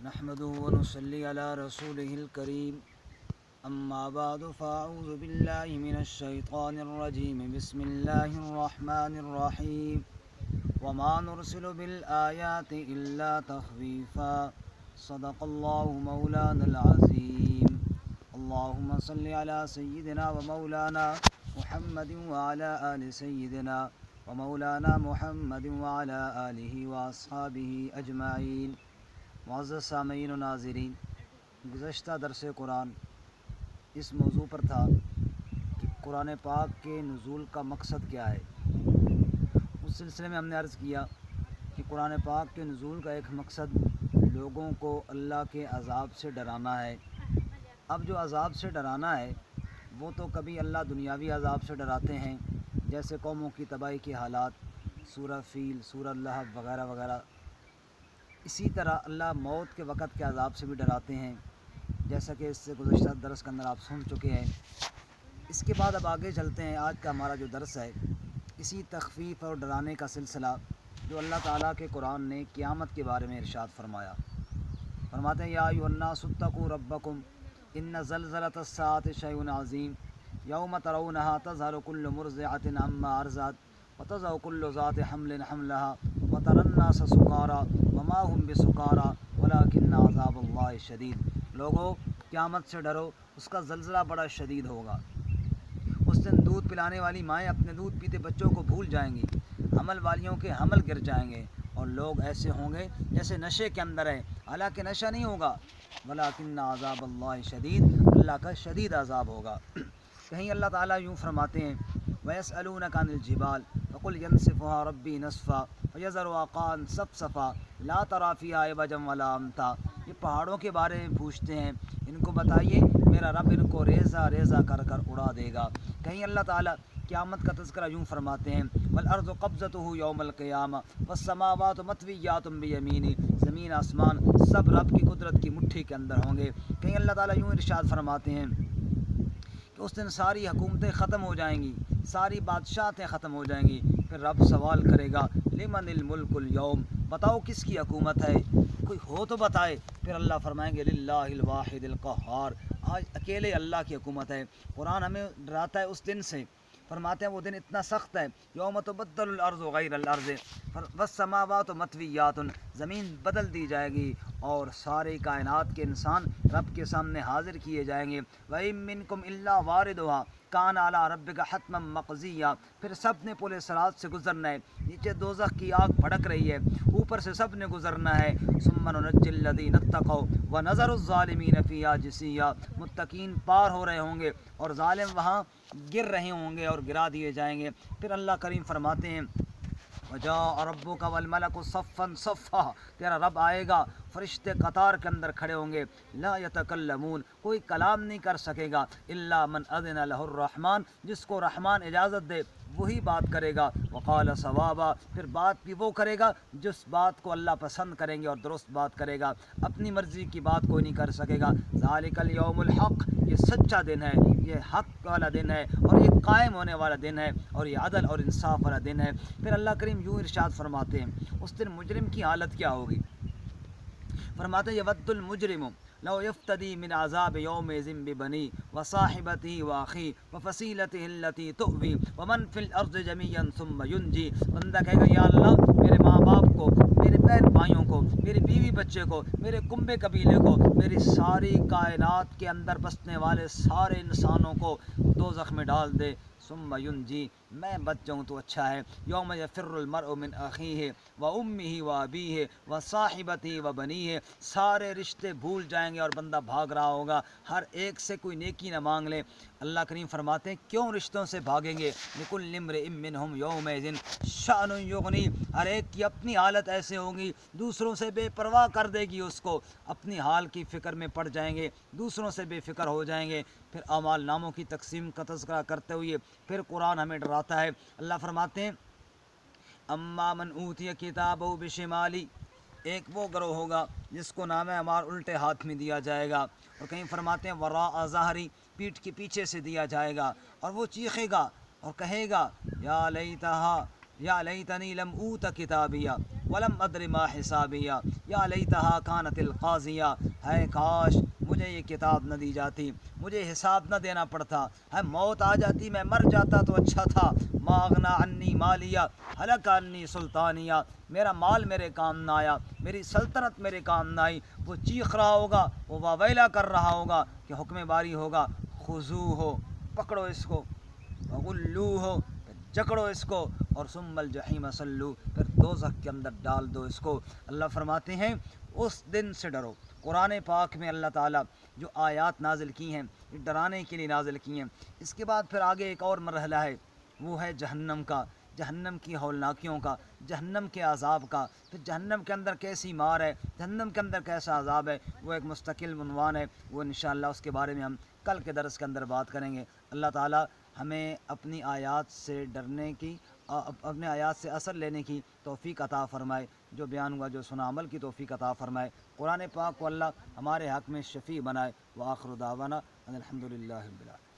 نحمده ونصلي على رسوله الكريم أما بعد فأعوذ بالله من الشيطان الرجيم بسم الله الرحمن الرحيم وما نرسل بالآيات إلا تخويفا صدق الله مولانا العظيم اللهم صل على سيدنا ومولانا محمد وعلى آل سيدنا ومولانا محمد وعلى آله وأصحابه أجمعين۔ معزز سامعین و ناظرین، گزشتہ درس قرآن اس موضوع پر تھا کہ قرآن پاک کے نزول کا مقصد کیا ہے۔ اس سلسلے میں ہم نے عرض کیا کہ قرآن پاک کے نزول کا ایک مقصد لوگوں کو اللہ کے عذاب سے ڈرانا ہے۔ اب جو عذاب سے ڈرانا ہے وہ تو کبھی اللہ دنیاوی عذاب سے ڈراتے ہیں، جیسے قوموں کی تباہی کے حالات، سورہ فیل، سورہ لہب وغیرہ وغیرہ۔ اسی طرح اللہ موت کے وقت کے عذاب سے بھی ڈراتے ہیں، جیسا کہ اس سے گزشتہ درس کے اندر آپ سن چکے ہیں۔ اس کے بعد اب آگے چلتے ہیں۔ آج کا ہمارا جو درس ہے اسی تخفیف اور ڈرانے کا سلسلہ جو اللہ تعالیٰ کے قرآن نے قیامت کے بارے میں ارشاد فرمایا۔ فرماتے ہیں یا ایھا الناس اتقوا ربکم ان زلزلۃ الساعۃ شیء عظیم یوم ترونها تذہل کل مرضعۃ عما ارضعت وتضع كل ذات حمل حملها وترى الناس سکارى وما هم بسکارى ولكن عذاب اللہ شدید۔ لوگوں، قیامت سے ڈرو، اس کا زلزلہ بڑا شدید ہوگا۔ اس دن دودھ پلانے والی مائیں اپنے دودھ پیتے بچوں کو بھول جائیں گی، حمل والیوں کے حمل گر جائیں گے، اور لوگ ایسے ہوں گے جیسے نشے کے اندر ہے، حالانکہ نشہ نہیں ہوگا۔ ولیکن عذاب اللہ شدید، اللہ کا شدید عذاب ہوگا۔ کہیں اللہ تعالیٰ یوں فرماتے ہیں وَيَسْأَلُونَكَ عَنِ الْجِبَالِ فَقُلْ يَنسِفُهَا رَبِّي نَسْفًا فَيَذَرُهَا قَاعًا صَفْصَفًا لَا تَرَىٰ فِيهَا عِوَجًا وَلَا أَمْتًا۔ یہ پہاڑوں کے بارے میں پوچھتے ہیں، ان کو بتائیے میرا رب ان کو ریزہ ریزہ کر کر اڑا دے گا۔ کہیں اللہ تعالیٰ قیامت کا تذکرہ یوں فرماتے ہیں وَالْأَرْضُ قَبْضَتُهُ يَوْمَ الْقِيَامَةِ وَالسَّمَاوَاتُ مَطْوِيَّاتٌ بِيَمِينِهِ۔ زمین آسمان سب رب کی قدرت کی مٹھی کے اندر ہوں گے۔ کہیں اللہ تعالیٰ یوں ارشاد فرماتے ہیں کہ اس دن ساری حکومتیں ختم ہو جائیں گی، ساری بادشاہتیں ختم ہو جائیں گی، پھر رب سوال کرے گا لمن الملک اليوم، بتاؤ کس کی حکومت ہے، کوئی ہو تو بتائے۔ پھر اللہ فرمائیں گے للہ الواحد القہار، آج اکیلے اللہ کی حکومت ہے۔ قرآن ہمیں ڈراتا ہے اس دن سے، فرماتے ہیں وہ دن اتنا سخت ہے یوم تبدل الارض غیر الارض والسماوات مطویات، زمین بدل دی جائے گی اور سارے کائنات کے انسان رب کے سامنے حاضر کیے جائیں گے۔ وَإِن مِّنكُمْ إِلَّا وَارِدُهَا كَانَ عَلَىٰ رَبِّكَ حَتْمًا مَّقْضِيًّا۔ پھر سب نے پل صراط سے گزرنا ہے، نیچے دوزخ کی آگ بھڑک رہی ہے، اوپر سے سب نے گزرنا ہے۔ ثُمَّ نُنَجِّي الَّذِينَ اتَّقَوْا وَنَذَرُ الظَّالِمِينَ فِيهَا جِثِيًّا۔ متقین پار ہو رہے ہوں گے اور ظالم وہاں گر رہے ہوں گے اور گرا دیے جائیں گے۔ پھر اللہ کریم فرماتے ہیں وَجَاءَ رَبُّكَ وَالْمَلَكُ صَفًّا صَفًّا، تیرا رب آئے گا، فرشتے قطار کے اندر کھڑے ہوں گے۔ لا يتکلمون، کوئی کلام نہیں کر سکے گا، الا من اذن له الرحمن، جس کو رحمان اجازت دے وہی بات کرے گا۔ وقال صوابا، پھر بات بھی وہ کرے گا جس بات کو اللہ پسند کریں گے اور درست بات کرے گا، اپنی مرضی کی بات کوئی نہیں کر سکے گا۔ ذالک الیوم الحق، یہ سچا دن ہے، یہ حق والا دن ہے اور یہ قائم ہونے والا دن ہے اور یہ عدل اور انصاف والا دن ہے۔ پھر اللہ کریم یوں ارشاد فرماتے ہیں اس دن مجرم کی حالت کیا ہوگی۔ فرماتے ہیں یود المجرم لو یفتدی من عذاب یومئذ ببنیہ وصاحبتہ واخیہ وفصیلتہ التی تؤوی ومن فی الارض جمیعا ثم ینجی۔ بندہ کہے گا یا اللہ میرے ماں باپ کو، میرے بہن بھائیوں کو، میری بیوی بچے کو، میرے کنبے قبیلے کو، میری ساری کائنات کے اندر بسنے والے سارے انسانوں کو دوزخ میں ڈال دے۔ ثم ینجی، میں بچ جاؤں تو اچھا ہے۔ یوم یفر المرء من اخیہ وامہ وابیہ وصاحبتہ وبنیہ، سارے رشتے بھول جائیں گے اور بندہ بھاگ رہا ہوگا، ہر ایک سے کوئی نیکی نہ مانگ لے۔ اللہ کریم فرماتے ہیں کیوں رشتوں سے بھاگیں گے؟ لکل امرئ منہم یومئذ شأن یغنی، ہر ایک کی اپنی حالت ایسے ہوگی، دوسروں سے بے پرواہ کر دے گی اس کو، اپنی حال کی فکر میں پڑ جائیں گے، دوسروں سے بے فکر ہو جائیں گے۔ پھر اعمال ناموں کی تقسیم کا تذکرہ کرتے ہوئے پھر قرآن ہمیں ڈراتا ہے۔ اللہ فرماتے ہیں اما من اوتی کتابہ بشمالی، ایک وہ گروہ ہوگا جس کو نام اعمال الٹے ہاتھ میں دیا جائے گا، اور کہیں فرماتے ہیں وراء ظہری، پیٹھ کے پیچھے سے دیا جائے گا، اور وہ چیخے گا اور کہے گا یا لیتہا یا لیتنی لم اوت کتابیہ ولم ادر ما حسابیہ یا لیتہا کانت القاضیہ، ہے کاش مجھے یہ کتاب نہ دی جاتی، مجھے حساب نہ دینا پڑتا، ہے موت آ جاتی میں مر جاتا تو اچھا تھا۔ ما اغنی عنی مالیہ ہلک عنی سلطانیہ، میرا مال میرے کام نہ آیا، میری سلطنت میرے کام نہ آئی۔ وہ چیخ رہا ہوگا، وہ واویلا کر رہا ہوگا کہ حکم باری ہوگا، خذوہ ہو، پکڑو اس کو، غلوہ ہو، جکڑو اس کو، اور ثم الجحیم صلو، پھر دوزخ کے اندر ڈال دو اس کو۔ اللہ فرماتے ہیں اس دن سے ڈرو۔ قرآن پاک میں اللہ تعالیٰ جو آیات نازل کی ہیں یہ ڈرانے کے لیے نازل کی ہیں۔ اس کے بعد پھر آگے ایک اور مرحلہ ہے، وہ ہے جہنم کا، جہنم کی ہولناکیوں کا، جہنم کے عذاب کا، پھر جہنم کے اندر کیسی مار ہے، جہنم کے اندر کیسا عذاب ہے، وہ ایک مستقل عنوان ہے، وہ انشاءاللہ اس کے بارے میں ہم کل کے درس کے اندر بات کریں گے۔ اللہ تعالیٰ ہمیں اپنی آیات سے ڈرنے کی، اپنے آیات سے اثر لینے کی توفیق عطا فرمائے، جو بیان ہوا جو سنا عمل کی توفیق عطا فرمائے۔ قرآن پاک کو اللہ ہمارے حق میں شفیع بنائے۔ وآخر دعوانا ان الحمد للہ رب العالمین۔